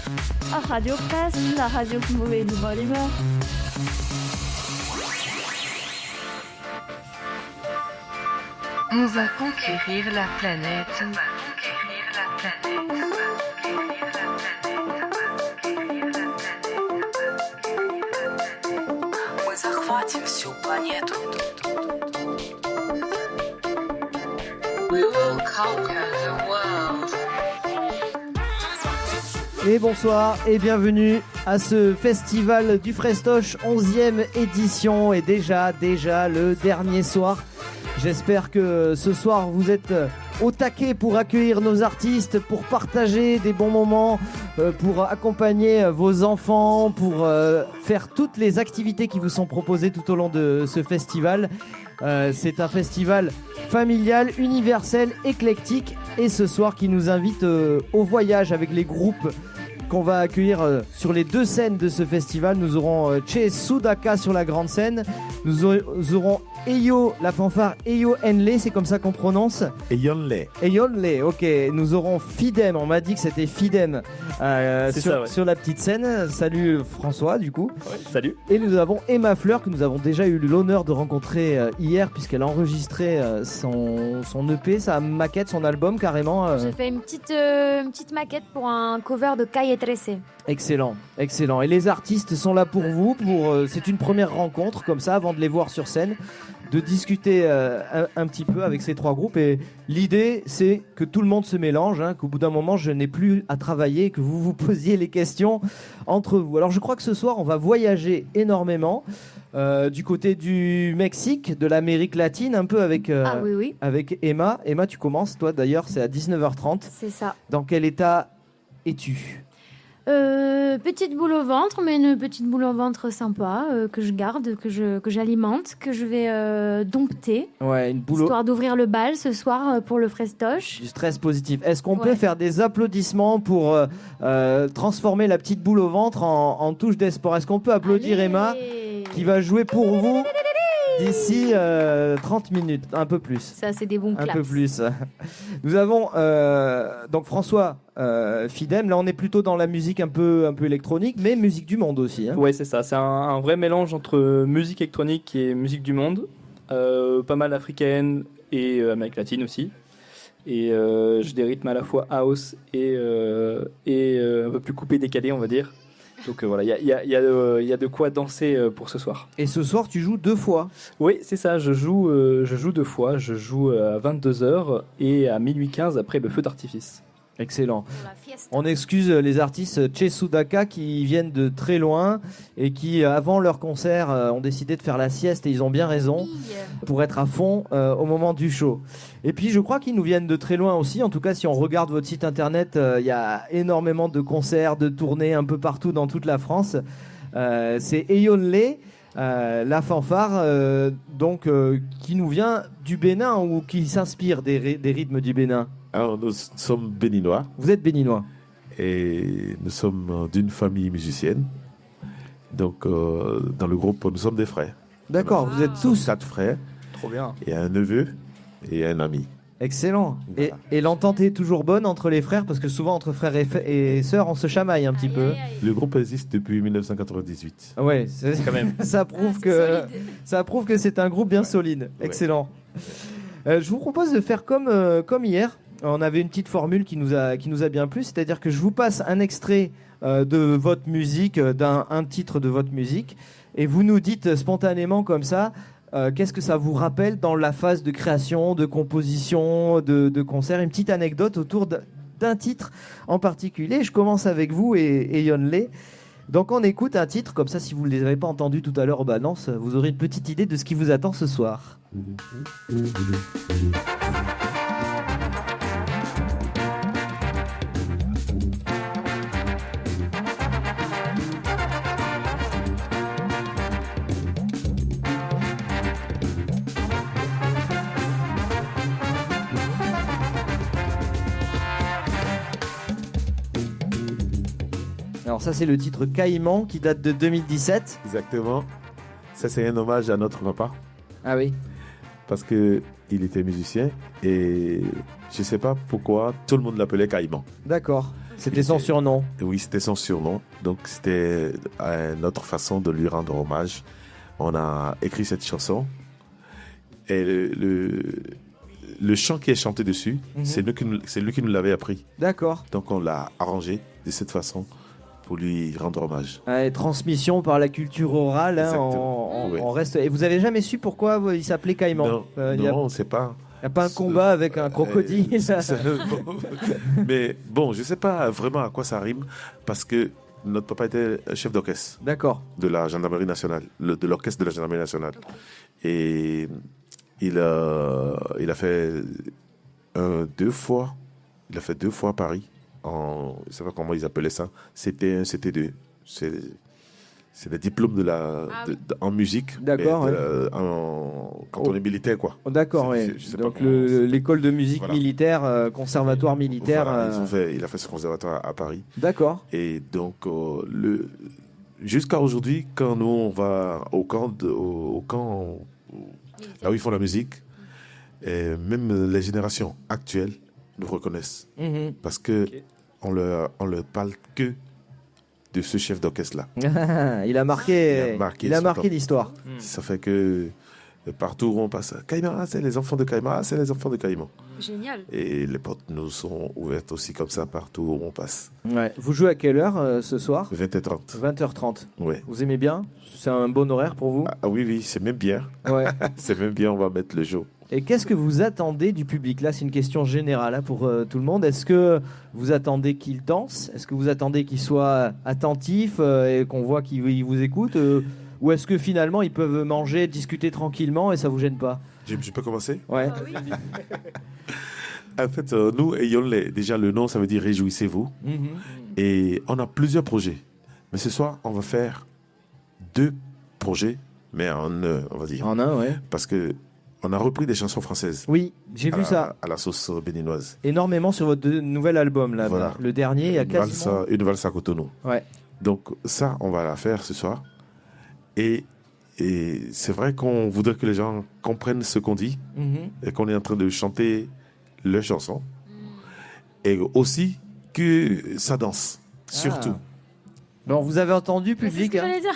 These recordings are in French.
À Radio Presse, la radio qui vous met de bonne humeur. On va conquérir la planète. Мы захватим всю планету. We will conquer the world. Et bonsoir et bienvenue à ce festival du Frestoche, 11e édition et déjà le dernier soir. J'espère que ce soir vous êtes au taquet pour accueillir nos artistes, pour partager des bons moments, pour accompagner vos enfants, pour faire toutes les activités qui vous sont proposées tout au long de ce festival. C'est un festival familial, universel, éclectique et ce soir qui nous invite au voyage avec les groupes qu'on va accueillir sur les deux scènes de ce festival. Nous aurons Che Sudaka sur la grande scène, nous aurons Eyo, la fanfare Eyo Enle, c'est comme ça qu'on prononce. Eyonle. Eyonle, ok. Nous aurons Fidem, on m'a dit que c'était Fidem sur la petite scène. Salut François du coup. Ouais, salut. Et nous avons Emma Fleur que nous avons déjà eu l'honneur de rencontrer hier puisqu'elle a enregistré son EP, sa maquette, son album carrément. J'ai fait une petite maquette pour un cover de Calle 13. Excellent, excellent. Et les artistes sont là pour vous. C'est une première rencontre comme ça avant de les voir sur scène, de discuter un petit peu avec ces trois groupes. Et l'idée, c'est que tout le monde se mélange, qu'au bout d'un moment, je n'ai plus à travailler, que vous vous posiez les questions entre vous. Alors, je crois que ce soir, on va voyager énormément du côté du Mexique, de l'Amérique latine, un peu avec, Oui. avec Emma. Emma, tu commences, toi d'ailleurs, c'est à 19h30. C'est ça. Dans quel état es-tu ? Petite boule au ventre, mais une petite boule au ventre sympa que je garde, que j'alimente, que je vais dompter. Ouais, une boule. Histoire d'ouvrir le bal ce soir pour le Frestoche. Du stress positif. Est-ce qu'on peut faire des applaudissements pour transformer la petite boule au ventre en touche d'espoir ? Est-ce qu'on peut applaudir Emma qui va jouer pour vous d'ici 30 minutes, un peu plus. Ça, c'est des bons claps. Un peu plus. Nous avons donc François Fidem. Là, on est plutôt dans la musique un peu électronique, mais musique du monde aussi. Ouais, c'est ça. C'est un vrai mélange entre musique électronique et musique du monde. Pas mal africaine et Amérique latine aussi. Et j'ai des rythmes à la fois house et un peu plus coupé, décalé, on va dire. Donc voilà, il y a de quoi danser pour ce soir. Et ce soir, tu joues 2 fois ? Oui, c'est ça, je joue 2 fois. Je joue à 22h et à minuit 15 après le feu d'artifice. Excellent. On excuse les artistes Che Sudaka qui viennent de très loin et qui, avant leur concert, ont décidé de faire la sieste et ils ont bien raison pour être à fond au moment du show. Et puis, je crois qu'ils nous viennent de très loin aussi. En tout cas, si on regarde votre site internet, il y a énormément de concerts, de tournées un peu partout dans toute la France. C'est Eyonle, la fanfare, qui nous vient du Bénin ou qui s'inspire des rythmes du Bénin. Alors, nous sommes béninois. Vous êtes béninois. Et nous sommes d'une famille musicienne. Donc, dans le groupe, nous sommes des frères. D'accord, vous êtes tous 4 frères. Trop bien. Et un neveu et un ami. Excellent. Voilà. Et l'entente est toujours bonne entre les frères, parce que souvent entre frères et sœurs, on se chamaille un petit peu. Le groupe existe depuis 1998. Ouais, Quand même. ça prouve que c'est un groupe bien solide. Excellent. Je vous propose de faire comme hier. On avait une petite formule qui nous a bien plu, c'est-à-dire que je vous passe un extrait de votre musique, un titre de votre musique, et vous nous dites spontanément comme ça, qu'est-ce que ça vous rappelle dans la phase de création, de composition, de concert, une petite anecdote autour d'un titre en particulier. Je commence avec vous et Yonle. Donc on écoute un titre, comme ça si vous ne les avez pas entendus tout à l'heure au Balance, vous aurez une petite idée de ce qui vous attend ce soir. Alors ça c'est le titre Caïman qui date de 2017. Exactement. Ça, c'est un hommage à notre papa. Ah oui. Parce qu'il était musicien et je ne sais pas pourquoi tout le monde l'appelait Caïman. D'accord. C'était son surnom. Oui, c'était son surnom. Donc, c'était notre façon de lui rendre hommage. On a écrit cette chanson. Et le chant qui est chanté dessus, c'est lui qui nous l'avait appris. D'accord. Donc, on l'a arrangé de cette façon pour lui rendre hommage. Et transmission par la culture orale, hein, Exactement. Oui. on reste. Et vous avez jamais su pourquoi il s'appelait Caïman? Non, Il y a on ne sait pas. pas un combat avec un crocodile? Mais bon, je ne sais pas vraiment à quoi ça rime, parce que notre papa était chef d'orchestre D'accord. de la gendarmerie nationale, de l'orchestre de la gendarmerie nationale. Et il a fait deux fois Paris. Je ne sais pas comment ils appelaient ça. C'était un CT2. C'est des diplômes en musique. D'accord, mais ouais. quand on est militaire, quoi. D'accord, C'est- oui. je sais pas Donc comment l'école de musique Voilà. militaire, conservatoire militaire. Voilà, il a fait ce conservatoire à Paris. D'accord. Et donc, jusqu'à aujourd'hui, quand nous, on va au camp, là où ils font la musique, et même les générations actuelles nous reconnaissent. Mhm. Parce que on leur parle que de ce chef d'orchestre-là. Il a marqué, Il a marqué son temps. l'histoire. Ça fait que partout où on passe, Caïman, c'est les enfants de Caïman, c'est les enfants de Caïman. Génial. Et les portes nous sont ouvertes aussi comme ça partout où on passe. Ouais. Vous jouez à quelle heure ce soir? 20h30. 20h30. Ouais. Vous aimez bien? C'est un bon horaire pour vous? Ah oui, c'est même bien. Ouais. C'est même bien, on va mettre le jour. Et qu'est-ce que vous attendez du public? Là, c'est une question générale hein, pour tout le monde. Est-ce que vous attendez qu'il danse? Est-ce que vous attendez qu'il soit attentif et qu'on voit qu'il vous écoute ou est-ce que finalement, ils peuvent manger, discuter tranquillement et ça vous gêne pas? Je peux commencer? Ouais. En fait, nous ayons déjà le nom, ça veut dire réjouissez-vous. Mhm. Et on a plusieurs projets. Mais ce soir, on va faire 2 projets, mais on va dire. En un, ouais. Parce que on a repris des chansons françaises. Oui, j'ai vu ça À la sauce béninoise. énormément sur votre nouvel album. Là, Voilà. Le dernier, il y a quasiment... Une valse à Cotonou. Ouais. Donc ça, on va la faire ce soir. Et c'est vrai qu'on voudrait que les gens comprennent ce qu'on dit Mhm. et qu'on est en train de chanter leurs chansons. Et aussi que ça danse, surtout. Bon, vous avez entendu, C'est ce public que hein. j'allais dire.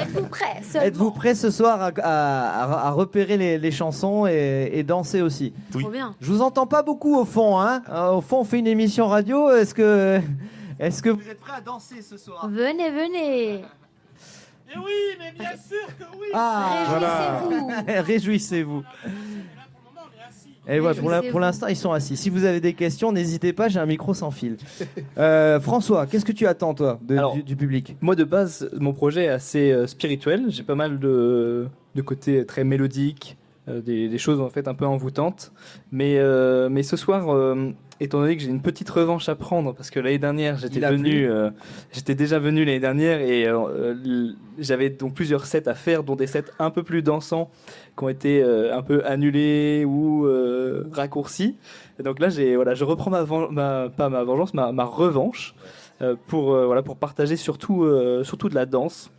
Êtes-vous prêts seulement? Êtes-vous prêts ce soir à repérer les chansons et danser aussi? Oui. Trop bien. Je vous entends pas beaucoup au fond. Hein. Au fond, on fait une émission radio. Est-ce que vous êtes prêts à danser ce soir? Venez, venez. Et oui, mais bien sûr que oui. Ah, Réjouissez-vous. réjouissez-vous. Pour le moment, on est assis. Et voilà, pour Réjouissez-vous. l'instant, ils sont assis. Si vous avez des questions, n'hésitez pas, j'ai un micro sans fil. François, qu'est-ce que tu attends, toi, Alors, du public? Moi, de base, mon projet est assez spirituel. J'ai pas mal de côtés très mélodiques, des choses en fait un peu envoûtantes. Mais ce soir, étant donné que j'ai une petite revanche à prendre, parce que l'année dernière, j'étais déjà venu l'année dernière et j'avais donc plusieurs sets à faire, dont des sets un peu plus dansants qui ont été un peu annulés ou raccourcis. Et donc là, je reprends pas ma vengeance, ma revanche. Pour partager surtout de la danse.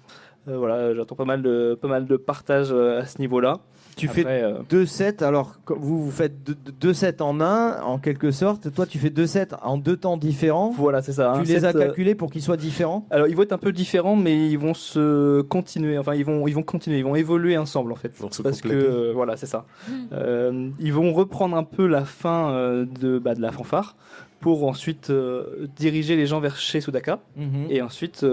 J'attends pas mal de partage à ce niveau-là. Tu Après, fais 2 sets, alors vous faites 2 sets en un, en quelque sorte. Toi, tu fais 2 sets en 2 temps différents. Voilà, c'est ça. Tu Un les as set, calculés pour qu'ils soient différents? alors, ils vont être un peu différents, mais ils vont se continuer. Enfin, ils vont continuer. Ils vont évoluer ensemble, en fait. Ils vont se Parce compléter. que, voilà, c'est ça. Ils vont reprendre un peu la fin de la fanfare pour ensuite diriger les gens vers chez Sudaka. Mhm. Et ensuite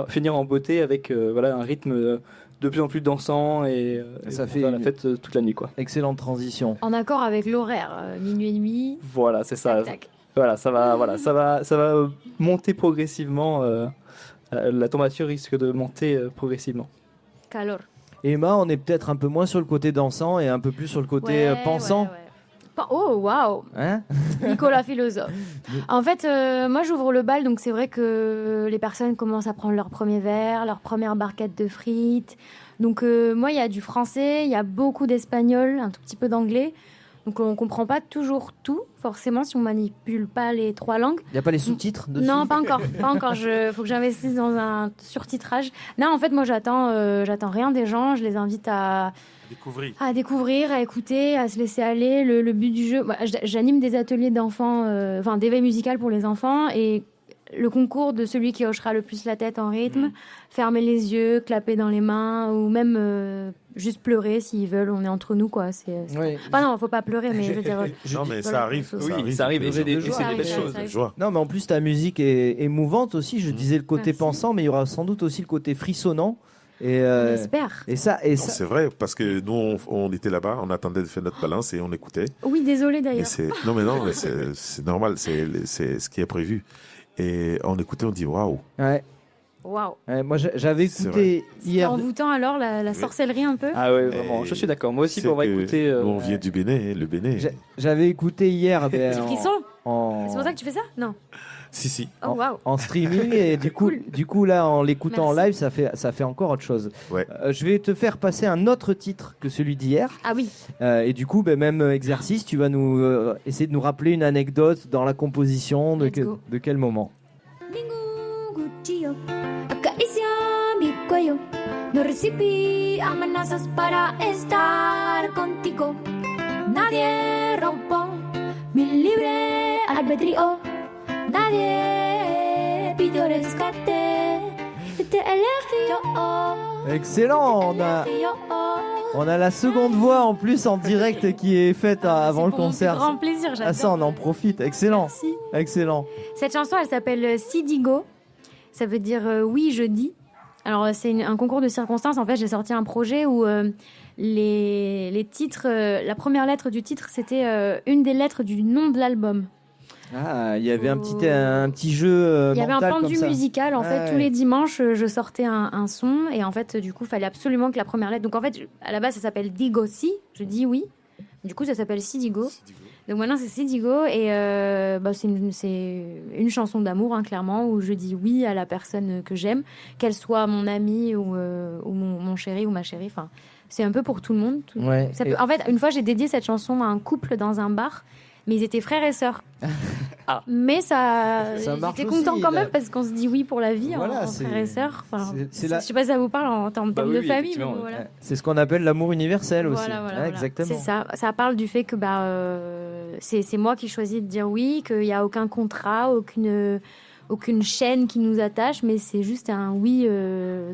finir en beauté avec un rythme de plus en plus dansant et Ça pour fait faire la une- fête toute la nuit, quoi. Excellente transition. En accord avec l'horaire, minuit et demi. Voilà, c'est ça. Tac, tac. Voilà, ça va monter progressivement. La température risque de monter progressivement. Calor. Emma, on est peut-être un peu moins sur le côté dansant et un peu plus sur le côté pensant. ouais. Oh, waouh. Hein? Nicolas philosophe. En fait, moi j'ouvre le bal, donc c'est vrai que les personnes commencent à prendre leur premier verre, leur première barquette de frites. Donc moi, il y a du français, il y a beaucoup d'espagnol, un tout petit peu d'anglais. Donc on comprend pas toujours tout, forcément, si on manipule pas les 3 langues. Il n'y a pas les sous-titres dessus? Non, pas encore. Faut que j'investisse dans un surtitrage. Non, en fait, moi j'attends rien des gens. Je les invite à à découvrir, à écouter, à se laisser aller. Le but du jeu, j'anime des ateliers d'enfants, d'éveil musical pour les enfants, et le concours de celui qui hochera le plus la tête en rythme, fermer les yeux, clapper dans les mains, ou même juste pleurer s'ils veulent. On est entre nous, quoi. Oui. Enfin non, faut pas pleurer, mais je veux dire. Non, mais ça arrive. Oui, ça arrive, et c'est des belles choses. De joie. Non, mais en plus, ta musique est émouvante aussi. Je disais le côté Merci. pensant, mais il y aura sans doute aussi le côté frissonnant. Et, J'espère. et ça, Non, c'est vrai, parce que nous, on était là-bas, on attendait de faire notre balance et on écoutait. Oui, désolé Et d'ailleurs. non, mais c'est normal, c'est ce qui est prévu. Et on écoutait, on dit waouh. ouais. Waouh. Ouais, moi, j'avais C'est écouté hier. Envoûtant alors la sorcellerie un peu. Ah ouais, vraiment, je suis d'accord. Moi aussi, C'est pour que écouter. nous, on vient du Bénin, hein, le Bénin. J'avais écouté hier. Petit frisson. en- C'est pour ça que tu fais ça? Non. Si. Oh waouh. en streaming et du coup là en l'écoutant en Merci. live ça fait encore autre chose. Ouais. Je vais te faire passer un autre titre que celui d'hier Ah oui. et du coup même exercice, tu vas nous essayer de nous rappeler une anecdote dans la composition Let's go. de quel moment. Cuchillo, acaricia mi cuello. No recibí amenazas para estar contigo. Nadie rompió mi libre albedrío. Nadie pidió rescate. Te elegí yo. Excellent, on a la seconde voix en plus en direct qui est faite avant le concert. C'est grand plaisir, j'adore. Ah ça on en profite, excellent. Merci. Excellent. Cette chanson, elle s'appelle Sidigo. Ça veut dire oui, je dis. Alors, c'est un concours de circonstances. En fait, j'ai sorti un projet où les titres, la première lettre du titre, c'était une des lettres du nom de l'album. Ah, il y avait un petit jeu Il y avait un mental comme pendu ça. musical. En fait, Ouais. tous les dimanches, je sortais un son. Et en fait, du coup, il fallait absolument que la première lettre. Donc, en fait, à la base, ça s'appelle Digo Si. Je dis oui. Du coup, ça s'appelle Sidigo. Donc maintenant, c'est Sidigo. Et c'est une chanson d'amour, hein, clairement, où je dis oui à la personne que j'aime, qu'elle soit mon ami ou mon chéri ou ma chérie. Enfin, c'est un peu pour tout le monde. Ouais. Ça peut- En fait, une fois, j'ai dédié cette chanson à un couple dans un bar. Mais ils étaient frères et sœurs. Ah. Mais ça marche j'étais aussi, content quand là. même parce qu'on se dit oui pour la vie Voilà, en c'est- frères et sœurs. Enfin, c'est la- Je sais pas si ça vous parle en termes Bah oui, de oui, famille, mais effectivement, bon, voilà. C'est ce qu'on appelle l'amour universel aussi. Voilà, Ouais, voilà. Exactement. C'est ça. Ça parle du fait que c'est moi qui choisis de dire oui, qu'il n'y a aucun contrat, aucune chaîne qui nous attache, mais c'est juste un oui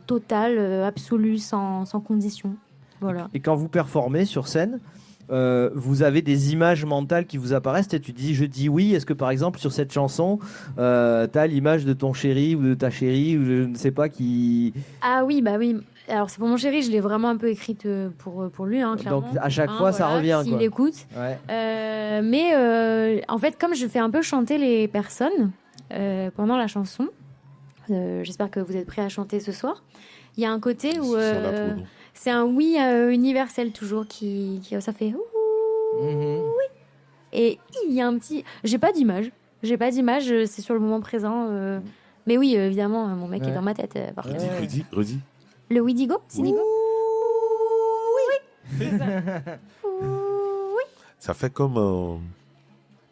total, absolu, sans condition. Voilà. Et quand vous performez sur scène, vous avez des images mentales qui vous apparaissent et tu dis je dis oui. Est-ce que par exemple sur cette chanson, tu as l'image de ton chéri ou de ta chérie ou je ne sais pas qui. Ah oui, bah oui. Alors c'est pour mon chéri, je l'ai vraiment un peu écrite pour lui, hein, clairement. Donc à chaque fois ça revient. S'il Quoi. écoute. Ouais. En fait, comme je fais un peu chanter les personnes pendant la chanson, j'espère que vous êtes prêts à chanter ce soir. Il y a un côté où Ils sont là pour nous. c'est un oui universel toujours qui ça fait ouh. Mhm. Et il y a un petit. J'ai pas d'image, c'est sur le moment présent. Mais oui, évidemment, mon mec Ouais. est dans ma tête. Par contre. Redis. Le Widigo, Sidigo. Ça fait comme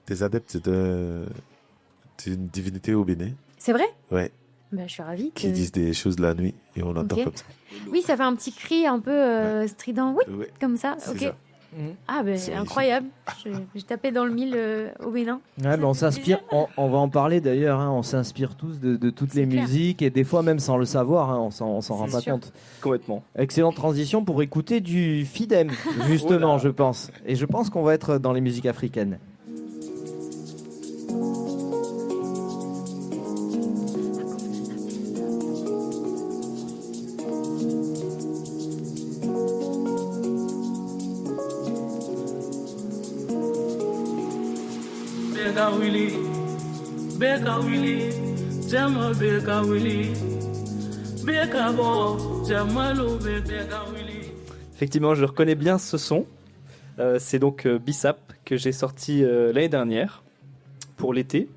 des adeptes d'une divinité au Bénin. C'est vrai? Ouais. Bah, je suis ravie. Qui que- disent des choses la nuit et on entend Ok. comme ça. Oui, ça fait un petit cri un peu strident. Oui, Ouais, comme ça. c'est Ok. ça. Ah, ben C'est incroyable. J'ai tapé dans le mille au Bénin. Ouais, mais on s'inspire, on va en parler d'ailleurs, hein, on s'inspire tous de toutes les C'est clair. musiques et des fois même sans le savoir, hein, on s'en rend C'est pas sûr. compte. Complètement. Excellente transition pour écouter du Fidem, justement, Oh là. je pense. Et je pense qu'on va être dans les musiques africaines. Beka Willy, Beka Willy, Jama Beka Willy, Beka Bo, Jamalu Beka Willy. Effectivement, je reconnais bien ce son. C'est donc Bissap que j'ai sorti l'année dernière pour l'été.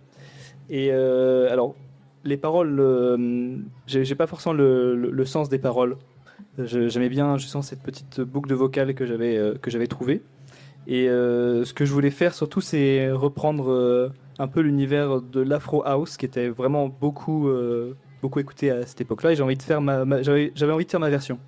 Et alors, les paroles, j'ai pas forcément le sens des paroles. J'aimais bien, je sens cette petite boucle de vocale que j'avais trouvée. Et ce que je voulais faire surtout, c'est reprendre un peu l'univers de l'Afro House, qui était vraiment beaucoup écouté à cette époque-là. Et j'ai envie de faire j'avais envie de faire ma version.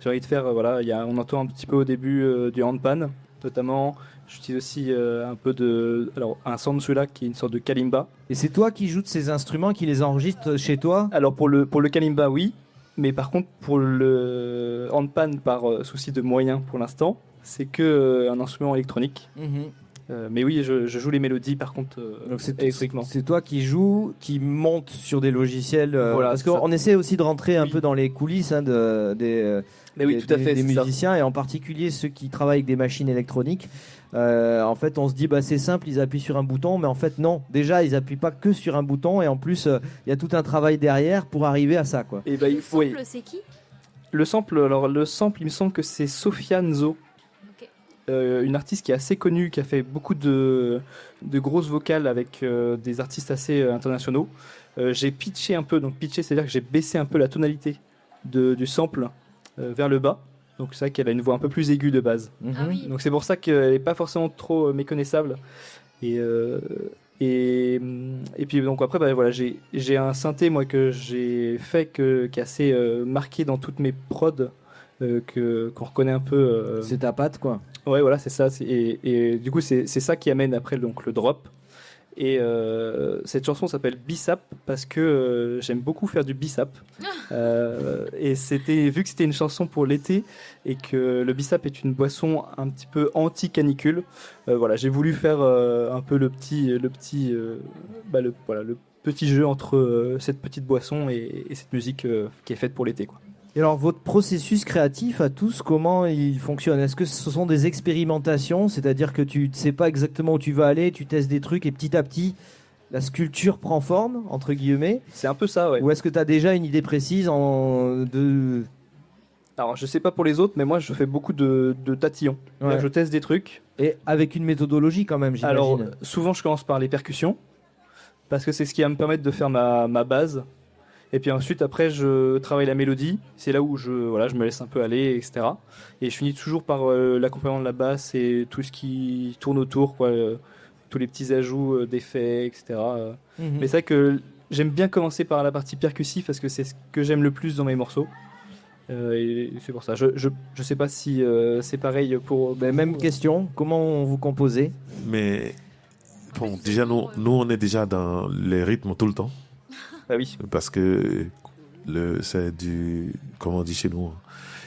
j'ai envie de faire, voilà, on entend un petit peu au début du handpan, notamment. J'utilise aussi un peu un sansula qui est une sorte de kalimba. Et c'est toi qui joues de ces instruments, qui les enregistres chez toi? Alors pour le kalimba, oui, mais par contre pour le handpan, par souci de moyens pour l'instant, c'est que un instrument électronique. Mais oui, je joue les mélodies par contre Donc électriquement. c'est toi qui joues, qui monte sur des logiciels. Voilà, parce c'est ça. qu'on essaie aussi de rentrer un Oui. peu dans les coulisses Mais oui, tout à fait, des c'est ça. musiciens, et en particulier ceux qui travaillent avec des machines électroniques. En fait, on se dit c'est simple, ils appuient sur un bouton, mais en fait non. Déjà, ils appuient pas que sur un bouton, et en plus, il y a tout un travail derrière pour arriver à ça, quoi. Et il faut. Sample, c'est qui? Le sample, il me semble que c'est Sophia Nzo. Ok. Une artiste qui est assez connue, qui a fait beaucoup de grosses vocales avec des artistes assez internationaux. J'ai pitché un peu, donc pitché, c'est-à-dire que j'ai baissé un peu la tonalité du sample vers le bas. Donc c'est vrai qu'elle a une voix un peu plus aiguë de base. Ah oui. Donc c'est pour ça qu'elle n'est pas forcément trop méconnaissable. Et puis donc après, voilà, j'ai un synthé moi que j'ai fait qui est assez marqué dans toutes mes prods. Qu'on reconnaît un peu. C'est ta patte, quoi. Ouais, voilà, c'est ça. Et du coup, c'est ça qui amène après donc, le drop. Et cette chanson s'appelle Bissap parce que j'aime beaucoup faire du bissap. Et vu que c'était une chanson pour l'été et que le bissap est une boisson un petit peu anti-canicule, voilà, j'ai voulu faire un peu le petit jeu entre cette petite boisson et cette musique qui est faite pour l'été, quoi. Et alors, votre processus créatif à tous, comment il fonctionne? Est-ce que ce sont des expérimentations, c'est-à-dire que tu ne sais pas exactement où tu vas aller, tu testes des trucs et petit à petit, la sculpture prend forme, entre guillemets? C'est un peu ça, ouais. Ou est-ce que tu as déjà une idée précise Alors, je sais pas pour les autres, mais moi, je fais beaucoup de tatillons. Ouais. Je teste des trucs. Et avec une méthodologie quand même, j'imagine. Alors, souvent, je commence par les percussions, parce que c'est ce qui va me permettre de faire ma base. Et puis ensuite, après, je travaille la mélodie. C'est là où je me laisse un peu aller, etc. Et je finis toujours par l'accompagnement de la basse et tout ce qui tourne autour, quoi, tous les petits ajouts d'effets, etc. Mais c'est vrai que j'aime bien commencer par la partie percussive parce que c'est ce que j'aime le plus dans mes morceaux. Et c'est pour ça. Je sais pas si c'est pareil pour... Même question, comment vous composez? Mais bon, déjà, nous, on est déjà dans les rythmes tout le temps. Ah oui. Parce que c'est comment on dit chez nous,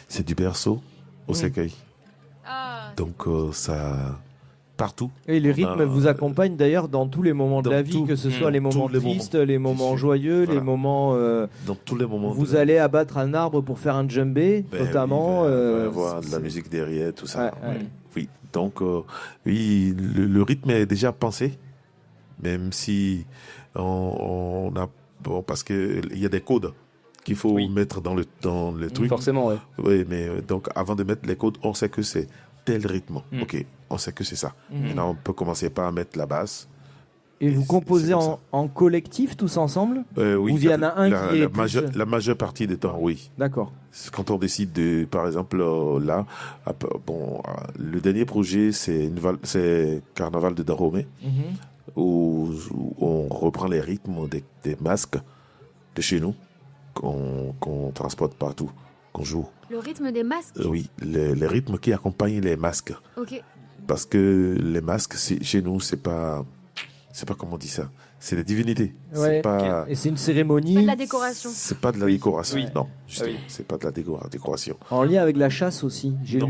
c'est du berceau au cercueil. Ah. Donc ça, partout. Et les rythmes vous accompagnent d'ailleurs dans tous les moments de la vie, que ce soit les moments tristes, les moments joyeux, Voilà. les moments... Dans tous les moments. Vous allez abattre un arbre pour faire un djembé, notamment. Il va y avoir de la musique derrière, tout ça. Ouais. Oui, donc oui, le rythme est déjà pensé, même si on a... Bon, parce qu'il y a des codes qu'il faut mettre dans le truc. Forcément, ouais. Oui, mais donc avant de mettre les codes, on sait que c'est tel rythme. Ok, on sait que c'est ça. Maintenant, on peut commencer par mettre la basse. Et vous composez en collectif tous ensemble? Oui. Ou il y en a un qui est la majeure partie du temps, oui. D'accord. Quand on décide de, par exemple, là, le dernier projet, c'est Carnaval de Dahomey. Où on reprend les rythmes des masques de chez nous qu'on transporte partout, qu'on joue. Le rythme des masques? Oui, les rythmes qui accompagnent les masques. Ok. Parce que les masques, chez nous, c'est pas comment on dit ça. C'est des divinités. Ouais. C'est pas... Et c'est une cérémonie. C'est pas de la décoration. C'est pas de la décoration. Oui. Non, justement, c'est pas de la décoration. En lien avec la chasse aussi. Non,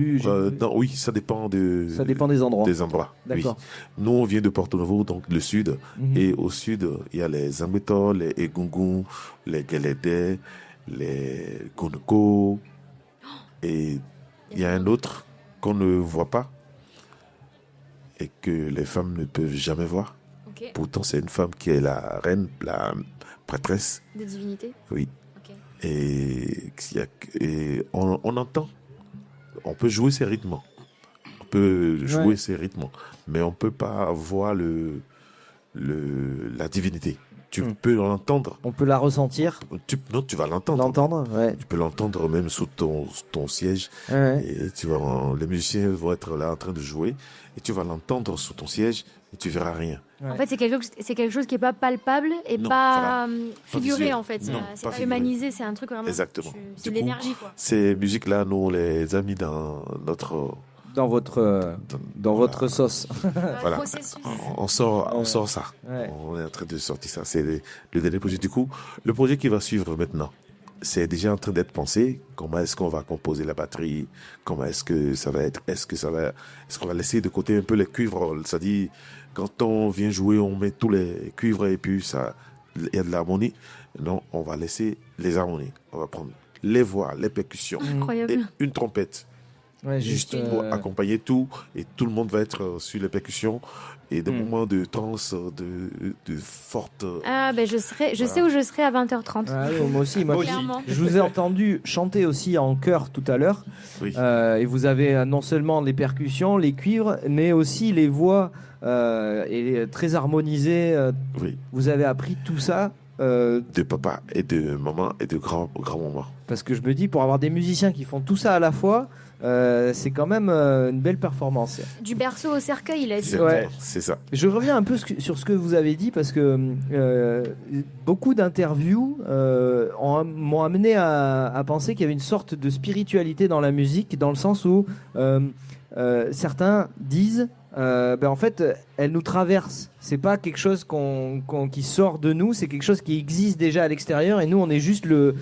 oui, ça dépend Ça dépend des endroits. Des endroits. D'accord. Oui. Nous, on vient de Porto Novo, donc le sud. Et au sud, il y a les Ambeto, les Egungun, les Geledé, les Gunoko. Et il y a un autre qu'on ne voit pas et que les femmes ne peuvent jamais voir. Ok. Pourtant, c'est une femme qui est la reine, la prêtresse. Des divinités? Oui. Ok. Et on entend. On peut jouer ces rythmes. On peut jouer ces rythmes. Mais on ne peut pas voir la divinité. Tu peux l'entendre. On peut la ressentir. Non, tu vas l'entendre. L'entendre, ouais. Tu peux l'entendre même sous ton siège. Ouais. Et les musiciens vont être là en train de jouer. Et tu vas l'entendre sous ton siège et tu verras rien. En fait, c'est quelque chose qui est pas palpable et Non, pas figuré visuel. en fait. Non, C'est pas pas figuré. humanisé, c'est un truc vraiment. Exactement. C'est Du de coup, l'énergie quoi. Ces musiques-là, nous, on les a mis dans notre... Dans votre sauce. Voilà. Processus. On sort ça. Ouais. On est en train de sortir ça. C'est le dernier projet. Du coup, le projet qui va suivre maintenant, c'est déjà en train d'être pensé. Comment est-ce qu'on va composer la batterie? Comment est-ce que ça va être? Est-ce qu'on va laisser de côté un peu les cuivres? C'est-à-dire, quand on vient jouer, on met tous les cuivres et puis il y a de l'harmonie. Non, on va laisser les harmonies. On va prendre les voix, les percussions, Incroyable. et une trompette. Ouais, Juste pour accompagner tout, et tout le monde va être sur les percussions, et des moments de trance, de forte... Ah ben je sais où je serai à 20h30. Ah oui, moi aussi. Moi, Clairement. je vous ai entendu chanter aussi en chœur tout à l'heure. Oui. Et vous avez non seulement les percussions, les cuivres, mais aussi les voix très harmonisées. Oui, Vous avez appris tout ça de papa et de maman et de grand-maman. parce que je me dis, pour avoir des musiciens qui font tout ça à la fois, c'est quand même une belle performance. Du berceau au cercueil, il a dit. Exactement, Ouais. c'est ça. Je reviens un peu sur ce que vous avez dit parce que beaucoup d'interviews m'ont amené à penser qu'il y avait une sorte de spiritualité dans la musique, dans le sens où certains disent en fait elle nous traverse. C'est pas quelque chose qui sort de nous, c'est quelque chose qui existe déjà à l'extérieur et nous on est juste le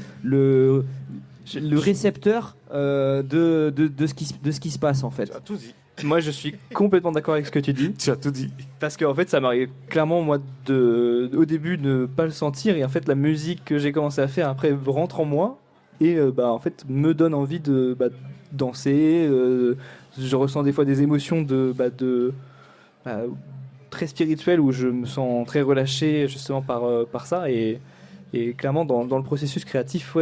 récepteur de ce qui se passe en fait. Tu as tout dit. Moi, je suis complètement d'accord avec ce que tu dis. Tu as tout dit. Parce qu'en fait, ça m'arrive clairement, moi, au début, de ne pas le sentir. Et en fait, la musique que j'ai commencé à faire après rentre en moi. Et en fait, me donne envie de danser. Je ressens des fois des émotions très spirituelles où je me sens très relâché justement par ça. Et clairement, dans le processus créatif,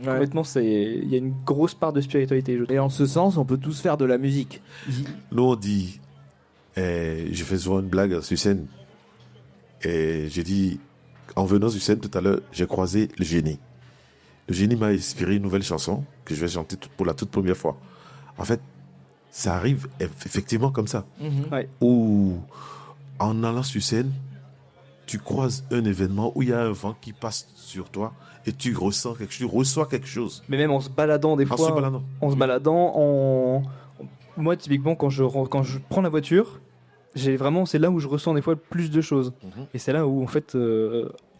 complètement, il y a une grosse part de spiritualité, je trouve. Et en ce sens, on peut tous faire de la musique. Nous, on dit, je fais souvent une blague sur scène, et j'ai dit, en venant sur scène tout à l'heure, j'ai croisé le génie. Le génie m'a inspiré une nouvelle chanson que je vais chanter pour la toute première fois. En fait, ça arrive effectivement comme ça. Ouais. Où, en allant sur scène, tu croises un événement où il y a un vent qui passe sur toi et tu ressens quelque chose, tu reçois quelque chose. Mais même en se baladant des En fois, se baladant. moi typiquement quand je prends la voiture, c'est là où je ressens des fois le plus de choses. Et c'est là où en fait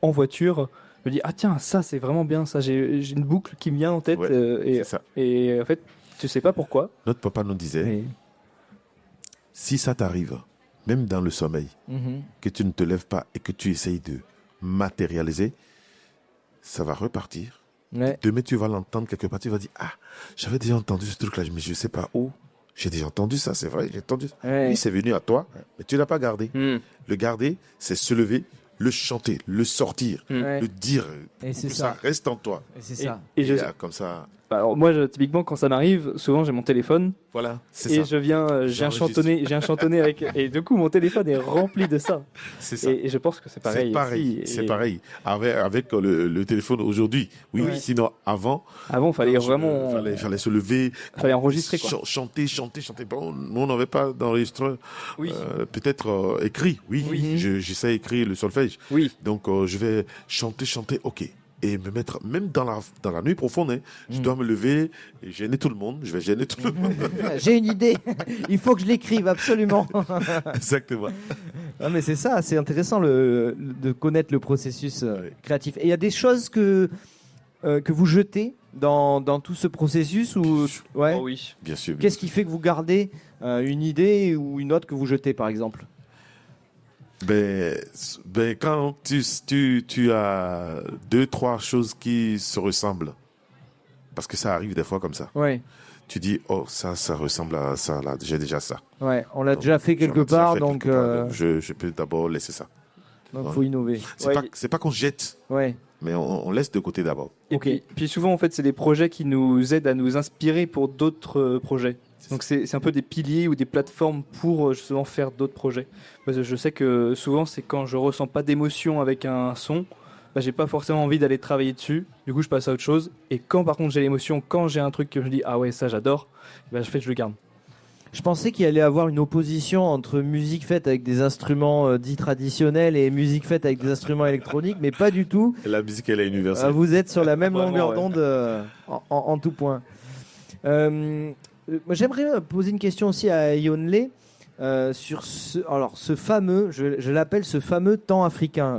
en voiture, je me dis ah tiens ça c'est vraiment bien ça, j'ai une boucle qui me vient en tête Ouais, c'est ça. et en fait tu sais pas pourquoi. Notre papa nous disait, Mais si ça t'arrive, même dans le sommeil, que tu ne te lèves pas et que tu essayes de matérialiser, ça va repartir. Ouais. Demain, tu vas l'entendre quelque part, tu vas dire, ah, j'avais déjà entendu ce truc-là, mais je ne sais pas où. J'ai déjà entendu ça, c'est vrai, j'ai entendu ça. Ouais. Oui, c'est venu à toi, mais tu ne l'as pas gardé. Hmm. Le garder, c'est se lever, le chanter, le sortir, Ouais. le dire, Et pour c'est que ça. ça reste en toi. Et c'est ça. Et je, là, comme ça, alors moi typiquement quand ça m'arrive, souvent j'ai mon téléphone voilà, c'est et ça. je viens j'ai un chantonné avec et du coup mon téléphone est rempli de ça. C'est ça. Et je pense que c'est pareil. C'est pareil, ici. c'est Et pareil. Avec le téléphone aujourd'hui, oui, Ouais. sinon avant, Avant fallait vraiment fallait se lever, fallait enregistrer quoi. chanter. Bon, nous, on n'avait pas d'enregistreur, Oui. peut-être écrit, oui. Oui. J'essaie d'écrire le solfège. Oui. Donc, je vais chanter, ok. Et me mettre, même dans la nuit profonde, hein, je dois me lever et gêner tout le monde. Je vais gêner tout le monde. J'ai une idée. Il faut que je l'écrive absolument. Exactement. Ah, mais c'est ça, c'est intéressant de connaître le processus créatif. Et il y a des choses que vous jetez dans tout ce processus ou ouais. Oh oui. Bien sûr. Qu'est-ce qui fait que vous gardez une idée ou une autre que vous jetez par exemple? Ben, quand tu as 2-3 choses qui se ressemblent, parce que ça arrive des fois comme ça, Ouais, tu dis, oh, ça ressemble à ça, là, j'ai déjà ça. ouais, on l'a déjà fait quelque J'en ai déjà part, fait donc quelque part, donc je peux d'abord laisser ça. faut innover. C'est pas qu'on jette, Ouais, mais on laisse de côté d'abord. Et Ok. puis souvent en fait c'est des projets qui nous aident à nous inspirer pour d'autres projets. Donc c'est un peu des piliers ou des plateformes pour justement faire d'autres projets. Parce que je sais que souvent c'est quand je ressens pas d'émotion avec un son, j'ai pas forcément envie d'aller travailler dessus. Du coup je passe à autre chose. Et quand par contre j'ai l'émotion, quand j'ai un truc que je dis ah ouais ça j'adore, je le garde. Je pensais qu'il allait y avoir une opposition entre musique faite avec des instruments dits traditionnels et musique faite avec des instruments électroniques, mais pas du tout. La musique, elle est universelle. Vous êtes sur la même Vraiment, longueur ouais. d'onde en tout point. Moi, j'aimerais poser une question aussi à Yonlé sur ce fameux, je l'appelle ce fameux temps africain.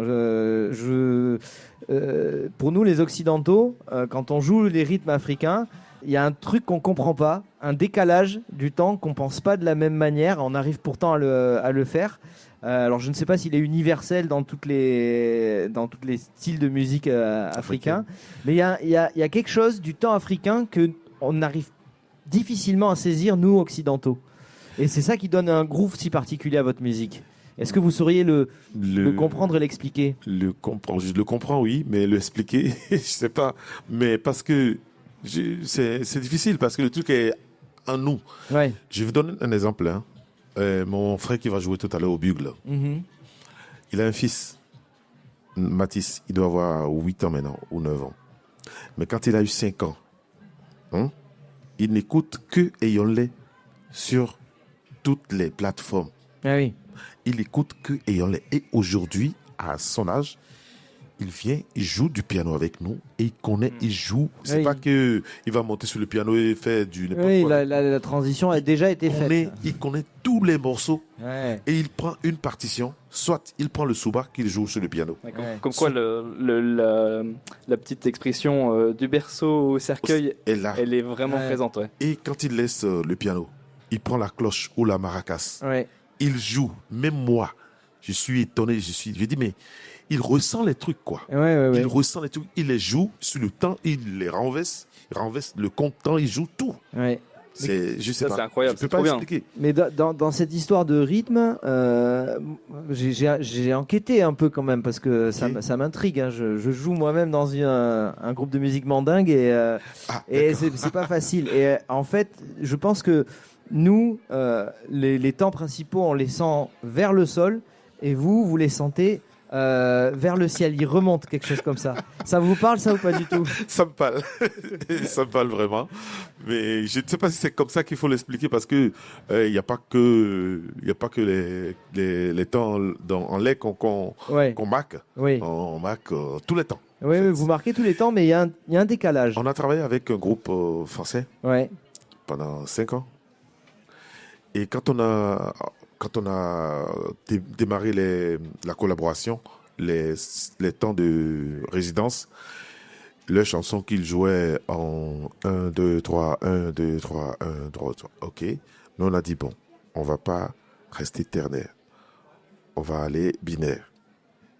Pour nous, les Occidentaux, quand on joue les rythmes africains, il y a un truc qu'on comprend pas, un décalage du temps qu'on pense pas de la même manière. On arrive pourtant à le faire. Alors, je ne sais pas s'il est universel dans toutes les styles de musique africains, mais il y a quelque chose du temps africain que on arrive difficilement à saisir, nous, occidentaux. Et c'est ça qui donne un groove si particulier à votre musique. Est-ce que vous sauriez le comprendre et l'expliquer ? Je le comprends, oui, mais l'expliquer, je sais pas. Mais parce que c'est difficile, parce que le truc est en nous. Ouais. Je vous donne un exemple. Hein. Mon frère qui va jouer tout à l'heure au bugle, il a un fils, Mathis, il doit avoir 8 ans maintenant, ou 9 ans. Mais quand il a eu 5 ans, il n'écoute que Ayonlé sur toutes les plateformes. Ah oui. Il écoute que Ayonlé. Et aujourd'hui, à son âge, il vient, il joue du piano avec nous et il connaît, il joue. C'est Oui. pas que il va monter sur le piano et faire du n'importe Oui, quoi. la transition a déjà été faite. Il connaît tous les morceaux Ouais. et il prend une partition. Soit il prend le souba qu'il joue sur le piano. Ouais, Ouais. Comme quoi, la petite expression du berceau au cercueil, Et là, elle est vraiment Ouais. présente. Ouais. et quand il laisse le piano, il prend la cloche ou la maracas. Ouais. Il joue. Même moi, je suis étonné. Je dis mais il ressent les trucs quoi. Ouais. Il ressent les trucs, il les joue sur le temps, il les renverse le compte temps, il joue tout. Ouais. Je sais Ça, pas. c'est incroyable, Je peux c'est pas trop bien. expliquer. Mais dans cette histoire de rythme, j'ai enquêté un peu quand même parce que ça m'intrigue. Hein. Je joue moi-même dans un groupe de musique mandingue et c'est pas facile. Et en fait, je pense que nous, les temps principaux, on les sent vers le sol et vous les sentez vers le ciel. Ils remontent, quelque chose comme ça. Ça vous parle, ça, ou pas du tout ? Ça me parle. Ça me parle vraiment. Mais je ne sais pas si c'est comme ça qu'il faut l'expliquer parce que il n'y a pas que les temps en lait qu'on marque. Oui. On marque tous les temps. Oui, vous marquez tous les temps, mais il y a un décalage. On a travaillé avec un groupe français Ouais. pendant 5 ans. Et quand on a démarré la collaboration, les temps de résidence, les chansons qu'ils jouaient en 1, 2, 3, 1, 2, 3, 1, 3, 3. OK. Nous, on a dit, bon, on va pas rester ternaire. On va aller binaire.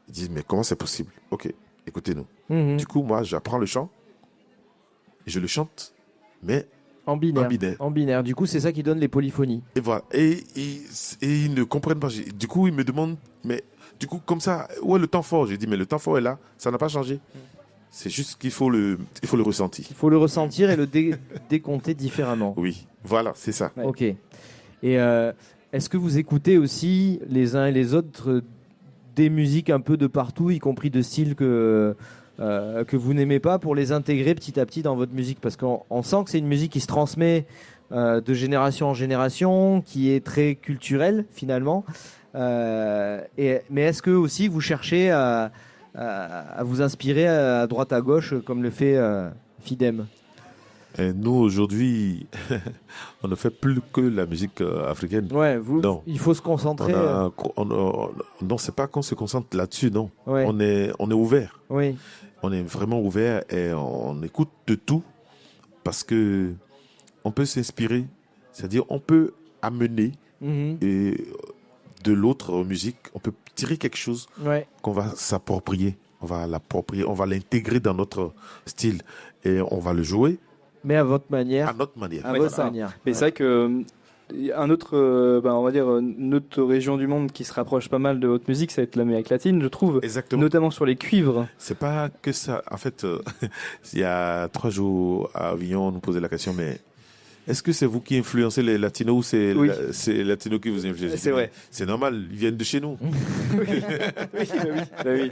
Ils disent, mais comment c'est possible? OK, écoutez-nous. Mhm. Du coup, moi, j'apprends le chant. Et je le chante, mais En binaire. en binaire. En binaire. Du coup, c'est ça qui donne les polyphonies. Et voilà. Et ils ne comprennent pas. Du coup, ils me demandent, mais du coup, comme ça, où est le temps fort? J'ai dit, mais le temps fort est là, ça n'a pas changé. C'est juste qu'il faut le ressentir. Il faut le ressentir et le décompter différemment. Oui, voilà, c'est ça. Ouais. Ok. Et est-ce que vous écoutez aussi les uns et les autres des musiques un peu de partout, y compris de styles que vous n'aimez pas, pour les intégrer petit à petit dans votre musique? Parce qu'on sent que c'est une musique qui se transmet de génération en génération, qui est très culturelle finalement. Mais est-ce que aussi vous cherchez à vous inspirer à droite à gauche comme le fait Fidem? Et nous, aujourd'hui, on ne fait plus que la musique africaine. Ouais, Non. il faut se concentrer. Non, c'est pas qu'on se concentre là-dessus, non. Ouais. On est ouvert. Oui. On est vraiment ouvert et on écoute de tout parce que on peut s'inspirer. C'est-à-dire, on peut amener Mhm. de l'autre musique, on peut tirer quelque chose Ouais. qu'on va s'approprier. On va l'approprier, on va l'intégrer dans notre style et on va le jouer Mais à votre manière. à notre manière. À Ouais, votre c'est ça. manière. Mais Ouais. c'est vrai que un autre, on va dire, une autre région du monde qui se rapproche pas mal de votre musique, ça va être l'Amérique latine, je trouve, Exactement. notamment sur les cuivres. C'est pas que ça. En fait, il y a 3 jours à Avignon, on nous posait la question, mais est-ce que c'est vous qui influencez les latinos ou c'est Oui. c'est les latinos qui vous influencent? C'est vrai. C'est normal, ils viennent de chez nous. Oui.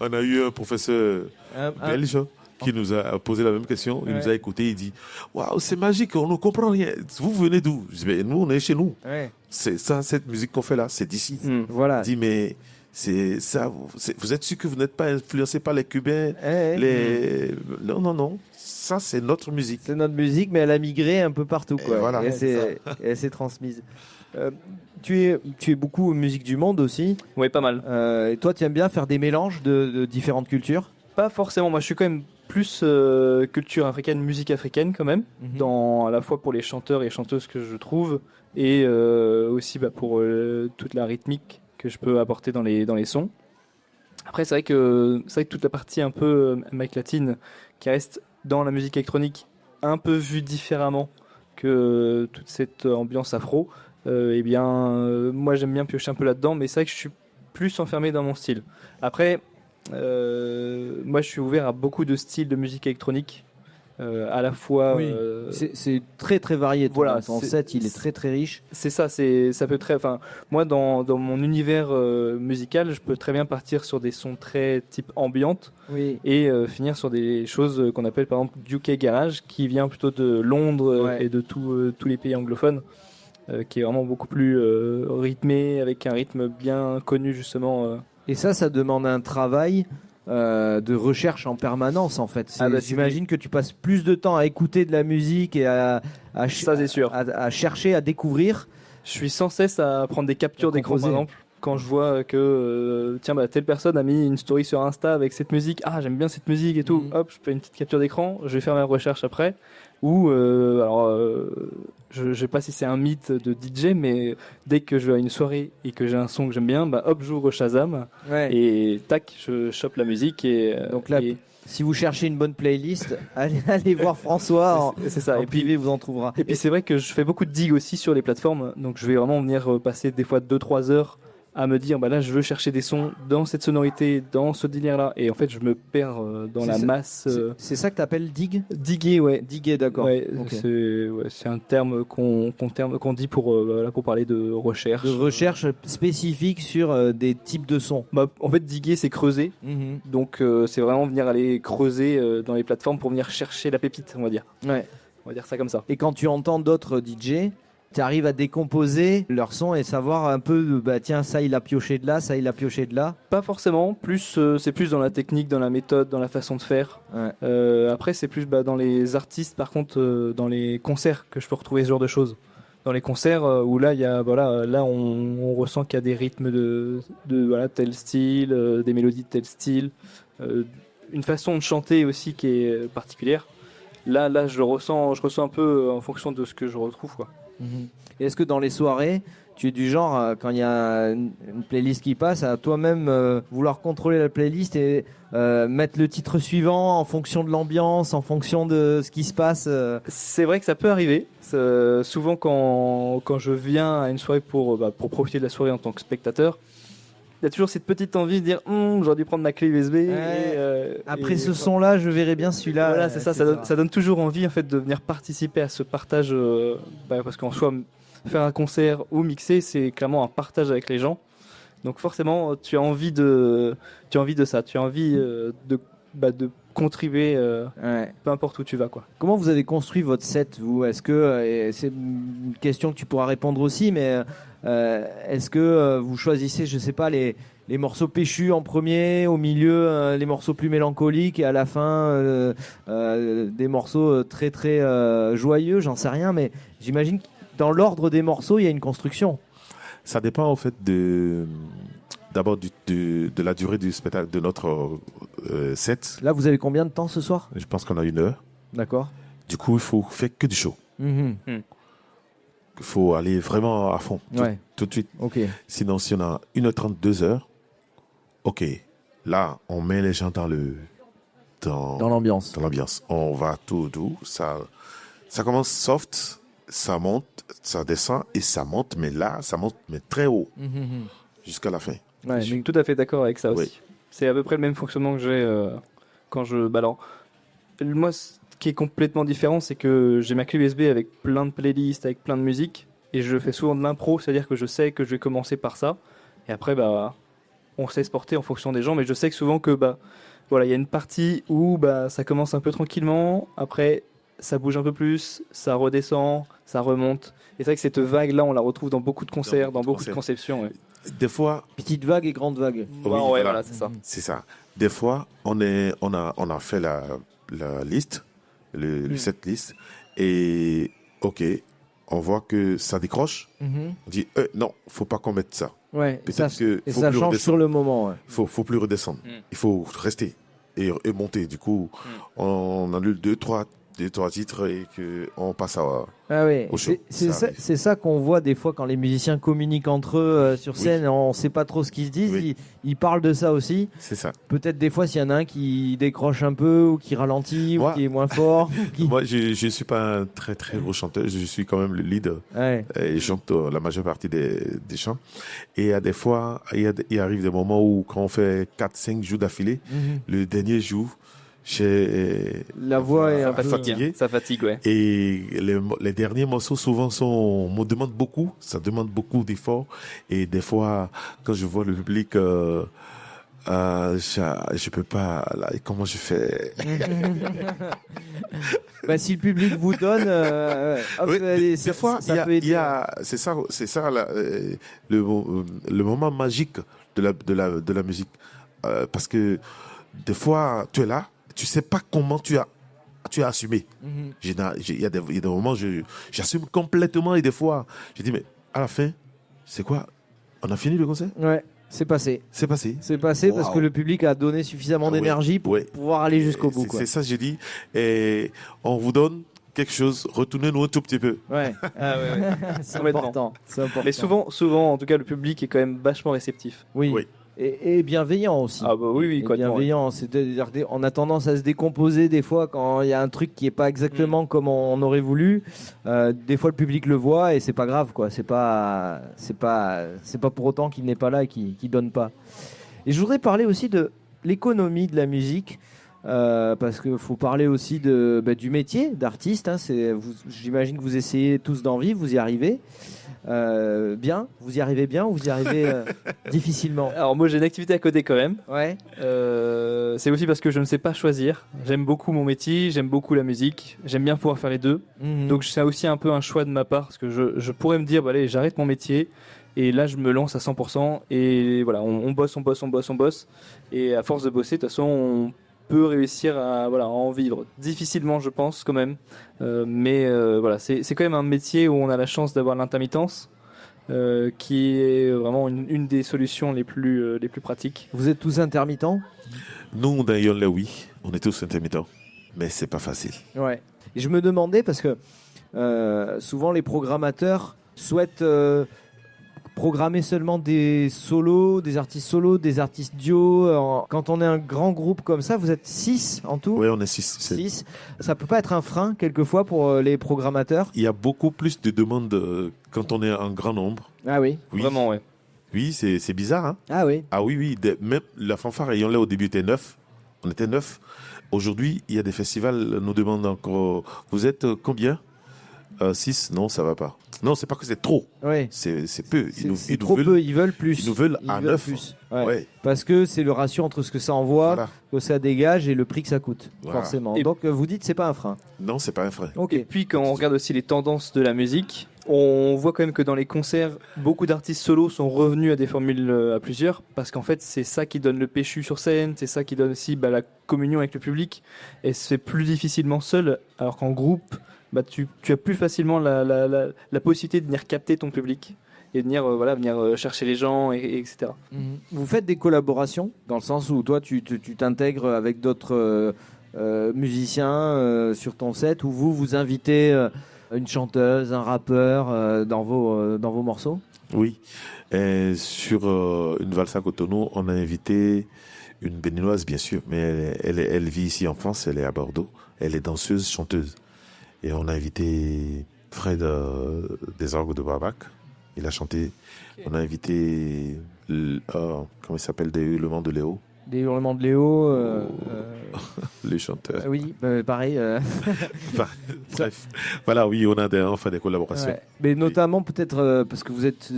On a eu un professeur Un- belge qui nous a posé la même question. Il Ouais. nous a écouté. Il dit waouh, c'est magique, on ne comprend rien. Vous venez d'où? Je dis ben, nous, on est chez nous. Ouais. C'est ça, cette musique qu'on fait là, c'est d'ici. Voilà. Il dit mais c'est ça. Vous êtes sûr que vous n'êtes pas influencé par les Cubains? Non, non, non. Ça, c'est notre musique. C'est notre musique, mais elle a migré un peu partout, quoi. Et voilà. Et elle s'est transmise. Tu es beaucoup musique du monde aussi. Oui, pas mal. Et toi, tu aimes bien faire des mélanges de différentes cultures? Pas forcément. Moi, je suis quand même plus culture africaine, musique africaine quand même, à la fois pour les chanteurs et chanteuses que je trouve, et aussi pour toute la rythmique que je peux apporter dans les sons. Après, c'est vrai que toute la partie un peu Amérique latine qui reste dans la musique électronique un peu vue différemment que toute cette ambiance afro, moi j'aime bien piocher un peu là-dedans, mais c'est vrai que je suis plus enfermé dans mon style. Après, moi je suis ouvert à beaucoup de styles de musique électronique, à la fois... Oui. C'est très très varié. Voilà, ton set, il est très très riche. C'est ça, ça peut très... Enfin, moi dans mon univers musical, je peux très bien partir sur des sons très type ambiante, Oui. et finir sur des choses qu'on appelle par exemple UK Garage, qui vient plutôt de Londres Ouais. et de tous les pays anglophones, qui est vraiment beaucoup plus rythmé, avec un rythme bien connu justement. Et ça demande un travail de recherche en permanence, en fait. J'imagine que tu passes plus de temps à écouter de la musique et Ça, c'est sûr. à chercher, à découvrir. Je suis sans cesse à prendre des captures d'écran, par composer. exemple, quand je vois que telle personne a mis une story sur Insta avec cette musique, j'aime bien cette musique et tout, hop, je fais une petite capture d'écran, je vais faire ma recherche après. Ou je sais pas si c'est un mythe de DJ, mais dès que je vais à une soirée et que j'ai un son que j'aime bien, hop, j'ouvre Shazam et tac, je chope la musique. Et Donc là, si vous cherchez une bonne playlist, allez voir François. C'est ça. En Et puis privé, vous en trouverez. Et puis c'est vrai que je fais beaucoup de digs aussi sur les plateformes, donc je vais vraiment venir passer des fois 2-3 heures à me dire là je veux chercher des sons dans cette sonorité, dans ce délire là, et en fait je me perds dans la masse. C'est ça que tu appelles dig? Diguer, ouais. Diguer, d'accord. Ouais, Okay. c'est un terme qu'on dit pour parler de recherche. De recherche spécifique sur des types de sons. En fait, diguer, c'est creuser. Donc, c'est vraiment venir aller creuser dans les plateformes pour venir chercher la pépite, on va dire. Ouais. On va dire ça comme ça. Et quand tu entends d'autres DJ, tu arrives à décomposer leur son et savoir un peu, tiens, ça il a pioché de là, ça il a pioché de là. Pas forcément, c'est plus dans la technique, dans la méthode, dans la façon de faire. Ouais. Après, c'est plus dans les artistes, par contre, dans les concerts que je peux retrouver ce genre de choses. Dans les concerts où là, on ressent qu'il y a des rythmes de tel style, des mélodies de tel style, une façon de chanter aussi qui est particulière. Là, je ressens un peu en fonction de ce que je retrouve, quoi. Et est-ce que dans les soirées, tu es du genre, quand il y a une playlist qui passe, à toi-même vouloir contrôler la playlist et mettre le titre suivant en fonction de l'ambiance, en fonction de ce qui se passe C'est vrai que ça peut arriver. Souvent, quand je viens à une soirée pour profiter de la soirée en tant que spectateur, il y a toujours cette petite envie de dire j'aurais dû prendre ma clé USB. Après ce son-là, je verrai bien celui-là. Voilà, c'est ça. Ça donne toujours envie en fait de venir participer à ce partage, parce qu'en soi, faire un concert ou mixer, c'est clairement un partage avec les gens. Donc forcément, tu as envie de ça. Tu as envie de contribuer, peu importe où tu vas, quoi. Comment vous avez construit votre set, vous? Est-ce que c'est une question que tu pourras répondre aussi, mais est-ce que vous choisissez, je sais pas, les morceaux péchus en premier, au milieu les morceaux plus mélancoliques et à la fin des morceaux très très joyeux, j'en sais rien, mais j'imagine que dans l'ordre des morceaux, il y a une construction. Ça dépend en fait d'abord de la durée du spectacle, de notre set. Là, vous avez combien de temps ce soir? Je pense qu'on a 1 heure. D'accord. Du coup, il faut faire que du show. Il faut aller vraiment à fond, tout de suite. Okay. Sinon, si on a 1h30, 2 heures, ok, là, on met les gens dans l'ambiance. Dans l'ambiance. On va tout doux. Ça commence soft, ça monte, ça descend et ça monte, mais là, ça monte mais très haut, jusqu'à la fin. Ouais, je suis tout à fait d'accord avec ça aussi. C'est à peu près le même fonctionnement que j'ai quand je balance. Moi, ce qui est complètement différent, c'est que j'ai ma clé USB avec plein de playlists, avec plein de musique, et je fais souvent de l'impro, c'est-à-dire que je sais que je vais commencer par ça, et après, on sait se porter en fonction des gens, mais je sais que souvent que voilà, il y a une partie où ça commence un peu tranquillement, après ça bouge un peu plus, ça redescend, ça remonte. Et c'est vrai que cette vague-là, on la retrouve dans beaucoup de concerts, dans beaucoup de conceptions. Ouais. Des fois, Petite vague et grande vague. Voilà, c'est ça. c'est ça. Des fois, on a fait la liste, le set list, et ok, on voit que ça décroche. Mhm. On dit non, faut pas qu'on mette ça. Ouais, et Peut-être ça, que et faut ça plus change redescendre. sur le moment. Ouais. Faut plus redescendre. Il faut rester et monter. Du coup, on annule deux, trois titres et que on passe à. Ah ouais, Au show, c'est ça ça, arrive. c'est ça qu'on voit des fois quand les musiciens communiquent entre eux sur scène, on sait pas trop ce qu'ils se disent, Oui. ils parlent de ça aussi. C'est ça. Peut-être des fois s'il y en a un qui décroche un peu ou qui ralentit Moi- ou qui est moins fort. qui... Moi, je suis pas un très très gros chanteur. Je suis quand même le lead. Ouais. Et je chante la majeure partie des chants. Et il y a des fois, il arrive des moments où quand on fait 4-5 jours d'affilée, Mhm. le dernier jour, j'ai La voix est un peu fatigué. Ça fatigue, ouais. Et les derniers morceaux souvent me demandent beaucoup, ça demande beaucoup d'efforts. Et des fois, quand je vois le public, je peux pas. Là, comment je fais? Bah, si le public vous donne, hop, Oui, allez, des fois, ça peut aider. c'est ça là, le moment magique de la musique, parce que des fois, tu es là, tu sais pas comment tu as assumé. Mhm. Il y a des moments, j'assume complètement et des fois, je dis, mais à la fin, c'est quoi? On a fini le concert? Ouais, c'est passé. C'est passé. C'est passé parce Waouh. que le public a donné suffisamment Ah ouais, d'énergie pour ouais. pouvoir aller jusqu'au bout. Quoi. C'est ça que j'ai dit. Et on vous donne quelque chose, retournez-nous un tout petit peu. Ouais, c'est Complètement. important. C'est important. Mais souvent, en tout cas, le public est quand même vachement réceptif. Oui. Oui. Et bienveillant aussi. Ah bah oui, Et quoi. bienveillant, c'est-à-dire on a tendance à se décomposer des fois quand il y a un truc qui est pas exactement comme on aurait voulu. Des fois le public le voit et c'est pas grave quoi. C'est pas pour autant qu'il n'est pas là et qu'il donne pas. Et je voudrais parler aussi de l'économie de la musique. Parce qu'il faut parler aussi du métier d'artiste. Hein, j'imagine que vous essayez tous d'en vivre, vous y arrivez bien. Vous y arrivez bien ou vous y arrivez difficilement? Alors moi j'ai une activité à côté quand même. Ouais. C'est aussi parce que je ne sais pas choisir. J'aime beaucoup mon métier, j'aime beaucoup la musique, j'aime bien pouvoir faire les deux. Mhm. Donc c'est aussi un peu un choix de ma part parce que je pourrais me dire bah, allez j'arrête mon métier et là je me lance à 100% et voilà on bosse et à force de bosser de toute façon on peut réussir à en vivre difficilement je pense quand même mais voilà c'est quand même un métier où on a la chance d'avoir l'intermittence qui est vraiment une des solutions les plus pratiques. Vous êtes tous intermittents? Nous, dans Yonley, oui, on est tous intermittents, mais c'est pas facile. Ouais. Et je me demandais parce que souvent les programmateurs souhaitent programmer seulement des solos, des artistes duos. Quand on est un grand groupe comme ça, vous êtes 6 en tout? Oui, on est 6. 6. Ça peut pas être un frein quelquefois pour les programmateurs? Il y a beaucoup plus de demandes quand on est en grand nombre. Ah oui. Oui. Vraiment ouais. Oui, c'est bizarre, hein? Ah oui. Ah oui, même la fanfare ayant là au début était 9. On était 9. Aujourd'hui, il y a des festivals nous demandent encore. Vous êtes combien? 6? Non, ça va pas. Non, c'est pas que c'est trop. Oui. C'est peu. C'est trop peu. Ils veulent plus. Ils nous veulent à 9. Plus. Ouais. Ouais. Parce que c'est le ratio entre ce que ça envoie, Voilà. que ça dégage et le prix que ça coûte, Voilà. forcément. Et- Donc vous dites c'est pas un frein. Non, c'est pas un frein. Ok. Et puis quand on regarde aussi les tendances de la musique, on voit quand même que dans les concerts, beaucoup d'artistes solos sont revenus à des formules à plusieurs, parce qu'en fait c'est ça qui donne le péchu sur scène, c'est ça qui donne aussi la communion avec le public, et se fait plus difficilement seul, alors qu'en groupe, tu as plus facilement la possibilité de venir capter ton public, et de venir chercher les gens, etc. Vous faites des collaborations dans le sens où toi tu t'intègres avec d'autres musiciens sur ton set, ou vous invitez une chanteuse, un rappeur dans vos morceaux? Oui. Et sur une valse à Cotonou, on a invité une Béninoise, bien sûr, mais elle vit ici en France, elle est à Bordeaux. Elle est danseuse, chanteuse. Et on a invité Fred des orgues de Barbac. Il a chanté. Okay. On a invité, comment il s'appelle, Le Hurlements de Léo. Des hurlements de Léo. Les chanteurs. Oui, pareil. Bref, voilà, oui, on fait des collaborations. Ouais. Mais notamment peut-être parce que vous êtes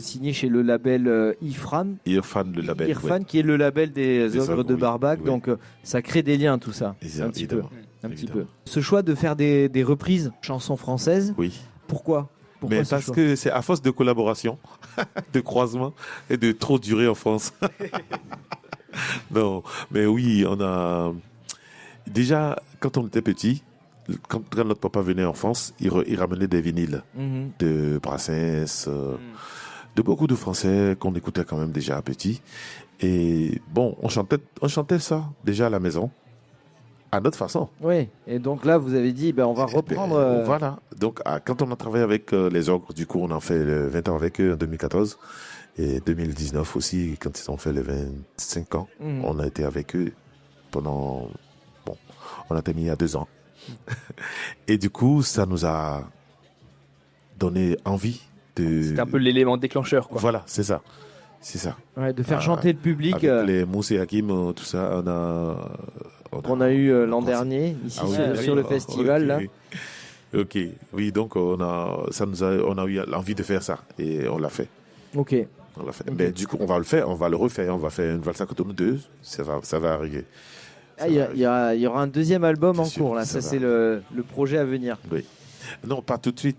signé chez le label Ifran. Irfan, le label. Irfan, qui est le label des ogres de oui, Barbac. oui. Donc ça crée des liens, tout ça. Un petit peu. Un petit peu. Ce choix de faire des reprises chansons françaises, Oui. Pourquoi Mais ce parce choix que c'est à force de collaboration, de croisement et de trop durer en France. Non, mais oui, on a. Déjà, quand on était petit, quand notre papa venait en France, il ramenait des vinyles Mhm. de Brassens, de beaucoup de Français qu'on écoutait quand même déjà petit. Et bon, on chantait ça déjà à la maison, à notre façon. Oui, et donc là, vous avez dit, on va reprendre. Voilà. Donc, quand on a travaillé avec les ogres, du coup, on a fait 20 ans avec eux en 2014 et 2019 aussi, quand ils ont fait les 25 ans, Mhm. on a été avec eux pendant. Bon, on a terminé il y a 2 ans. Et du coup, ça nous a donné envie de. C'était un peu l'élément déclencheur, quoi. Voilà, c'est ça. C'est ça. Ouais, de faire chanter le public. Avec les Mousse et Hakim, tout ça, Qu'on a eu l'an dernier, ici Ah oui, sur le d'accord. festival. Ok. Là. Ok, oui, donc on a eu l'envie de faire ça et on l'a fait. Ok. On l'a fait. Mais du coup, on va le refaire. On va faire une valse à cotonou 2. Ça va arriver. Ah, il y aura un deuxième album C'est en sûr, cours, là. ça Ça, va. c'est le projet à venir. Oui. Non, pas tout de suite.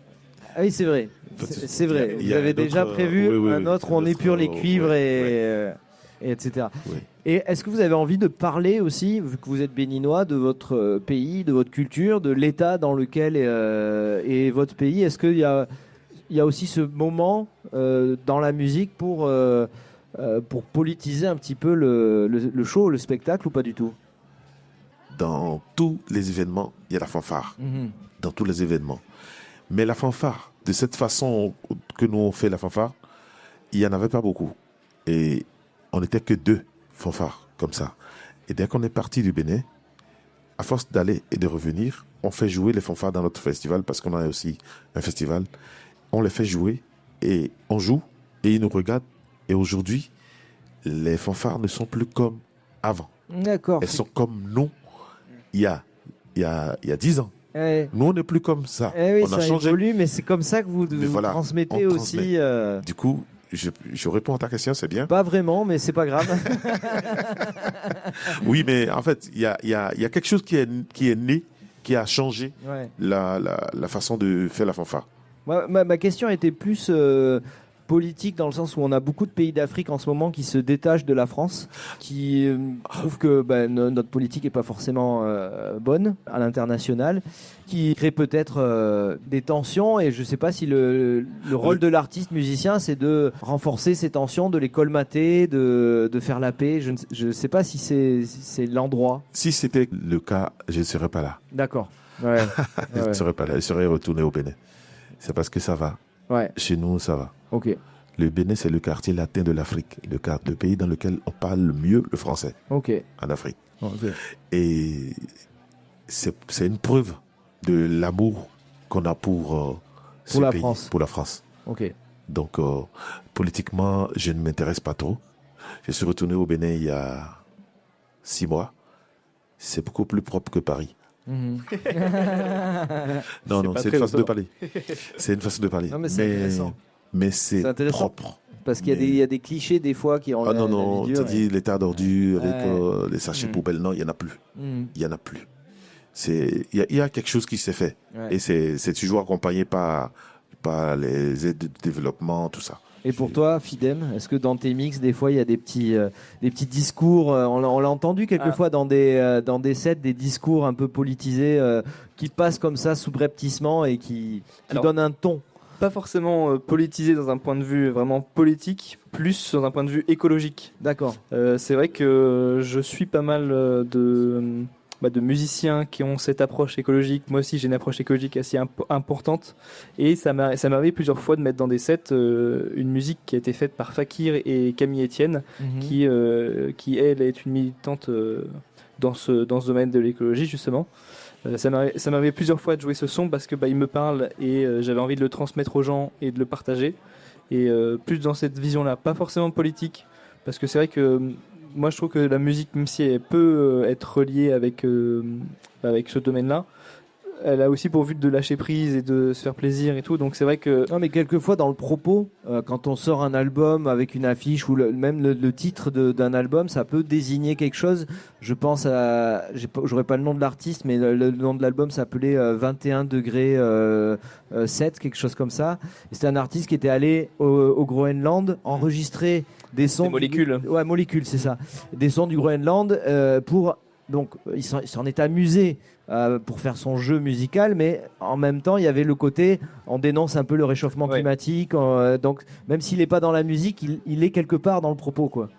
Ah oui, c'est vrai. Pas tout de suite. C'est vrai. Il y Vous a avez un déjà autre, prévu oui, un autre où on épure les cuivres et etc. Oui. Et est-ce que vous avez envie de parler aussi, vu que vous êtes béninois, de votre pays, de votre culture, de l'état dans lequel est votre pays? Est-ce qu'il y a aussi ce moment dans la musique pour politiser un petit peu le show, le spectacle, ou pas du tout? Dans tous les événements, il y a la fanfare. Dans tous les événements. Mais la fanfare, de cette façon que nous on fait la fanfare, il n'y en avait pas beaucoup. Et on n'était que 2 fanfares comme ça. Et dès qu'on est parti du Bénin, à force d'aller et de revenir, on fait jouer les fanfares dans notre festival parce qu'on a aussi un festival. On les fait jouer et on joue et ils nous regardent. Et aujourd'hui, les fanfares ne sont plus comme avant. D'accord. Elles sont comme nous il y a 10 ans. Eh, Nous, on n'est plus comme ça. oui, On a ça changé. évolue, mais c'est comme ça que vous voilà, transmettez on aussi. Du coup, je réponds à ta question, c'est bien. Pas vraiment, mais c'est pas grave. Oui, mais en fait, il y a quelque chose qui est né, qui a changé Ouais. la façon de faire la fanfare. Ma question était plus politique, dans le sens où on a beaucoup de pays d'Afrique en ce moment qui se détachent de la France, qui trouvent que notre politique n'est pas forcément bonne à l'international, qui crée peut-être des tensions, et je ne sais pas si le rôle de l'artiste musicien, c'est de renforcer ces tensions, de les colmater, de faire la paix. Je ne sais pas si c'est l'endroit. Si c'était le cas, je ne serais pas là. D'accord. Ouais. Je ne serais pas là. Je serais retourné au Bénin. C'est parce que ça va. Ouais. Chez nous, ça va. Ok. Le Bénin, c'est le quartier latin de l'Afrique, le pays dans lequel on parle le mieux le français Ok. en Afrique. Ok. Et c'est une preuve de l'amour qu'on a pour ce la pays, France. pour la France. Ok. Donc, politiquement, je ne m'intéresse pas trop. Je suis retourné au Bénin il y a 6 mois. C'est beaucoup plus propre que Paris. Mhm. Non, pas c'est très une façon de étonnant. parler. C'est une façon de parler. Non, mais c'est intéressant. Mais c'est C'est intéressant. propre. Parce qu'il y a des clichés des fois qui ont Ah la- non, la non, vie tu dure, dis les tas d'ordures avec Ouais. les sachets Mm. poubelles. Non, il n'y en a plus. Mhm. Il n'y en a plus. Il y a quelque chose qui s'est fait. Ouais. Et c'est toujours accompagné par les aides de développement, tout ça. Et pour toi, Fidem, est-ce que dans tes mix, des fois, il y a des petits discours on l'a entendu quelquefois dans des sets, des discours un peu politisés qui passent comme ça subrepticement et qui Alors, donnent un ton. Pas forcément politisé dans un point de vue vraiment politique, plus dans un point de vue écologique. D'accord. C'est vrai que je suis pas mal de musiciens qui ont cette approche écologique. Moi aussi, j'ai une approche écologique assez importante. Et ça m'est arrivé plusieurs fois de mettre dans des sets une musique qui a été faite par Fakir et Camille Etienne, qui elle, est une militante dans ce domaine de l'écologie, justement. Ça m'arrivait plusieurs fois de jouer ce son parce que il me parle et j'avais envie de le transmettre aux gens et de le partager. Et plus dans cette vision-là, pas forcément politique, parce que c'est vrai que moi je trouve que la musique, même si elle peut être reliée avec ce domaine-là, elle a aussi pour but de lâcher prise et de se faire plaisir et tout. Donc c'est vrai que Non, mais quelquefois dans le propos, quand on sort un album avec une affiche ou même le titre d'un album, ça peut désigner quelque chose. Je pense à, j'aurais pas le nom de l'artiste, mais le nom de l'album s'appelait 21 degrés 7, quelque chose comme ça. Et c'était un artiste qui était allé au Groenland enregistrer des sons. Des molécules. Ouais, molécules, c'est ça. Des sons du Groenland pour. Donc, il s'en est amusé pour faire son jeu musical, mais en même temps, il y avait le côté, on dénonce un peu le réchauffement climatique. Donc, même s'il n'est pas dans la musique, il est quelque part dans le propos, quoi.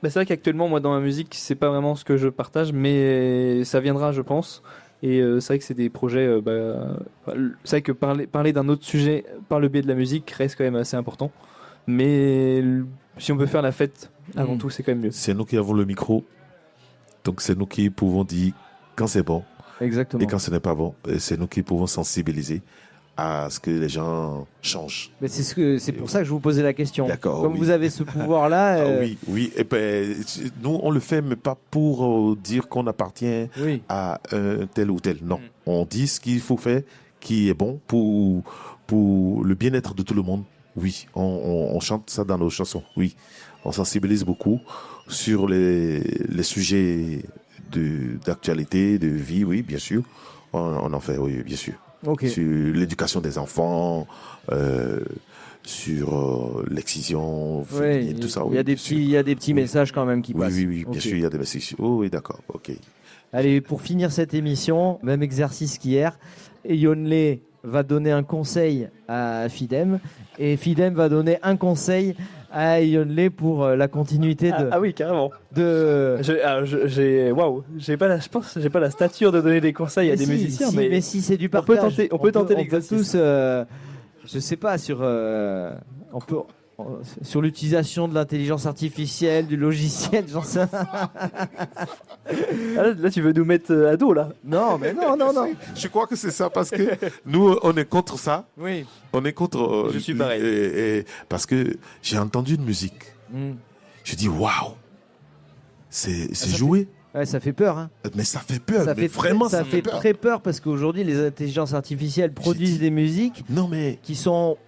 Bah, c'est vrai qu'actuellement, moi, dans ma musique, c'est pas vraiment ce que je partage, mais ça viendra, je pense. Et c'est vrai que c'est des projets. C'est vrai que parler d'un autre sujet par le biais de la musique reste quand même assez important. Mais si on peut faire la fête avant tout, c'est quand même mieux. C'est nous qui avons le micro. Donc c'est nous qui pouvons dire quand c'est bon. Exactement. Et quand ce n'est pas bon. Et c'est nous qui pouvons sensibiliser à ce que les gens changent. Mais c'est pour ça que je vous posais la question. D'accord. Comme vous avez ce pouvoir-là. Oui. Et ben, nous, on le fait, mais pas pour dire qu'on appartient à tel ou tel. Non. On dit ce qu'il faut faire, qui est bon pour le bien-être de tout le monde. Oui. On chante ça dans nos chansons. Oui. On sensibilise beaucoup sur les sujets d'actualité, de vie, oui, bien sûr. On en fait, oui, bien sûr. Okay. Sur l'éducation des enfants, sur l'excision féminine, tout ça. Il y a des petits messages quand même qui passent. Oui, bien sûr, il y a des messages. Oh, oui, d'accord, ok. Allez, pour finir cette émission, même exercice qu'hier, Yonlé va donner un conseil à Fidem et Fidem va donner un conseil à Yonlé pour la continuité de. Ah oui, carrément. Je pense que j'ai pas la stature de donner des conseils à des musiciens, mais si c'est du partage. On peut tenter l'exercice. Tous, je sais pas sur l'utilisation de l'intelligence artificielle, du logiciel, j'en sais rien. Là, tu veux nous mettre à dos, là? Non, mais non. Je crois que c'est ça, parce que nous, on est contre ça. Oui. On est contre... Je suis pareil. Parce que j'ai entendu une musique. Je dis, waouh, c'est joué. Ouais, ça fait peur, hein. Mais ça fait peur. Ça fait peur. très peur parce qu'aujourd'hui, les intelligences artificielles produisent des musiques qui sont...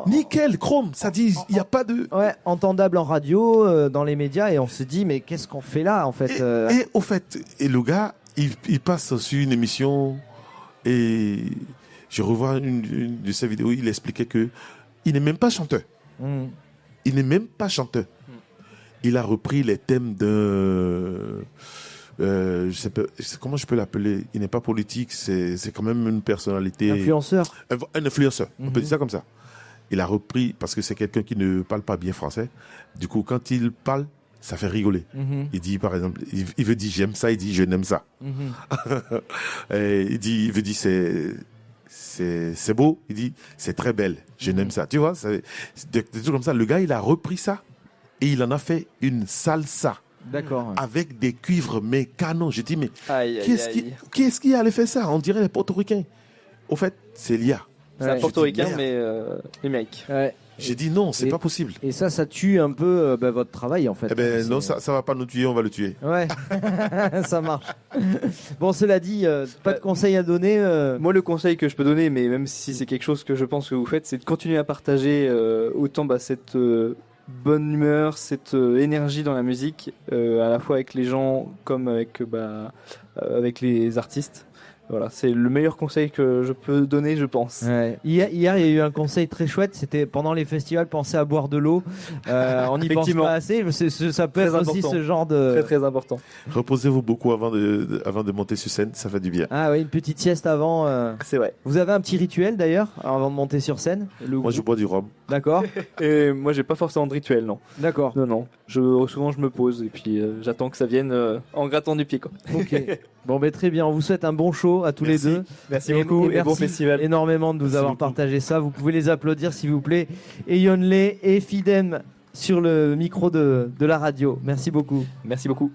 Nickel, chrome, ça dit, il n'y a pas de... Ouais, entendable en radio, dans les médias, et on se dit, mais qu'est-ce qu'on fait là, en fait Et au fait, le gars, il passe sur une émission, et je revois une de ses vidéos, il expliquait que il n'est même pas chanteur. Il n'est même pas chanteur. Il a repris les thèmes de... je sais pas, comment je peux l'appeler? Il n'est pas politique, c'est quand même une personnalité... Influenceur. Un influenceur, on peut dire ça comme ça. Il a repris, parce que c'est quelqu'un qui ne parle pas bien français. Du coup, quand il parle, ça fait rigoler. Il dit, par exemple, il veut dire j'aime ça, il dit je n'aime ça. Il veut dire c'est beau, il dit c'est très belle, je n'aime ça. Tu vois, c'est des trucs comme ça. Le gars, il a repris ça et il en a fait une salsa. D'accord. Avec des cuivres mécanos. J'ai dit, mais qui est-ce qui allait faire ça? On dirait les portoricains. Au fait, c'est l'IA. C'est un portoricain, mais numérique. Ouais. J'ai dit non, c'est pas possible. Et ça tue un peu votre travail, en fait. Eh ben non, ça va pas nous tuer, on va le tuer. Ouais, ça marche. Bon, cela dit, pas de conseils à donner. Moi, le conseil que je peux donner, mais même si c'est quelque chose que je pense que vous faites, c'est de continuer à partager autant cette bonne humeur, cette énergie dans la musique, à la fois avec les gens comme avec les artistes. Voilà, c'est le meilleur conseil que je peux donner, je pense. Ouais. Hier, il y a eu un conseil très chouette. C'était pendant les festivals, pensez à boire de l'eau. On n'y pense pas assez. Ça peut être aussi ce genre de... Très, très important. Reposez-vous beaucoup avant de monter sur scène, ça fait du bien. Ah oui, une petite sieste avant. C'est vrai. Vous avez un petit rituel d'ailleurs, avant de monter sur scène? Moi, je bois du rhum. D'accord. Et moi, j'ai pas forcément de rituel, non. D'accord. Non. Souvent, je me pose et puis j'attends que ça vienne en grattant du pied, quoi. Ok. Bon, très bien. On vous souhaite un bon show à tous les deux. Merci beaucoup et bon festival. Énormément de nous avoir partagé ça. Vous pouvez les applaudir, s'il vous plaît. Et Yonlé et Fidem sur le micro de la radio. Merci beaucoup. Merci beaucoup.